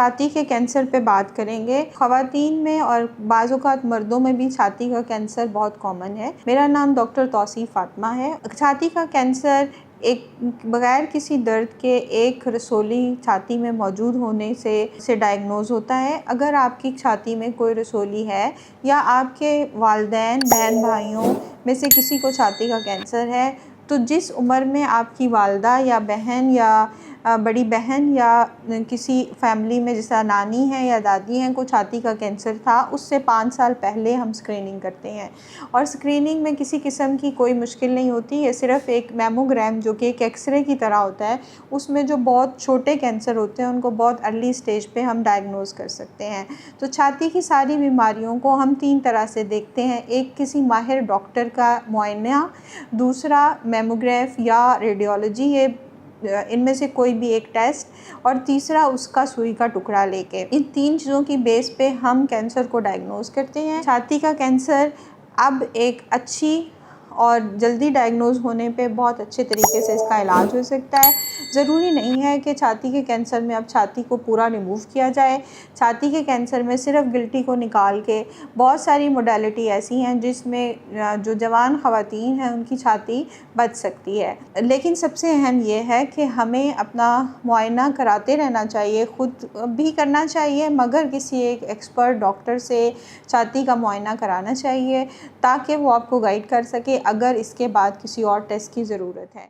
छाती के कैंसर पे बात करेंगे। ख़वातीन में और बाज़ औक़ात मर्दों में भी छाती का कैंसर बहुत कॉमन है। मेरा नाम डॉक्टर तौसीफ़ फ़ातिमा है। छाती का कैंसर एक बग़ैर किसी दर्द के एक रसोली छाती में मौजूद होने से डायग्नोज़ होता है। अगर आपकी छाती में कोई रसोली है या आपके वालिदैन बहन भाइयों में से किसी को छाती का कैंसर है, तो जिस उम्र में आपकी वालिदा या बहन या बड़ी बहन या किसी फैमिली में जैसा नानी है या दादी हैं को छाती का कैंसर था, उससे 5 साल पहले हम स्क्रीनिंग करते हैं। और स्क्रीनिंग में किसी किस्म की कोई मुश्किल नहीं होती। ये सिर्फ़ एक मैमोग्राम जो कि एक एक्सरे की तरह होता है, उसमें जो बहुत छोटे कैंसर होते हैं उनको बहुत अर्ली स्टेज पे हम डायग्नोज़ कर सकते हैं। तो छाती की सारी बीमारियों को हम 3 तरह से देखते हैं। एक किसी माहिर डॉक्टर का मुआयना, दूसरा मैमोग्राफ या रेडियोलॉजी, ये इनमें से कोई भी एक टेस्ट, और तीसरा उसका सुई का टुकड़ा लेके। इन 3 चीज़ों की बेस पे हम कैंसर को डायग्नोज़ करते हैं। छाती का कैंसर अब एक अच्छी और जल्दी डायग्नोज़ होने पे बहुत अच्छे तरीके से इसका इलाज हो सकता है। ज़रूरी नहीं है कि छाती के कैंसर में अब छाती को पूरा रिमूव किया जाए। छाती के कैंसर में सिर्फ़ गिल्टी को निकाल के बहुत सारी मोडालिटी ऐसी हैं जिसमें जो जवान ख़वातीन हैं उनकी छाती बच सकती है। लेकिन सबसे अहम ये है कि हमें अपना मुआयना कराते रहना चाहिए, ख़ुद भी करना चाहिए, मगर किसी एक एक्सपर्ट डॉक्टर से छाती का मुआयना कराना चाहिए ताकि वो आपको गाइड कर सके अगर इसके बाद किसी और टेस्ट की ज़रूरत है।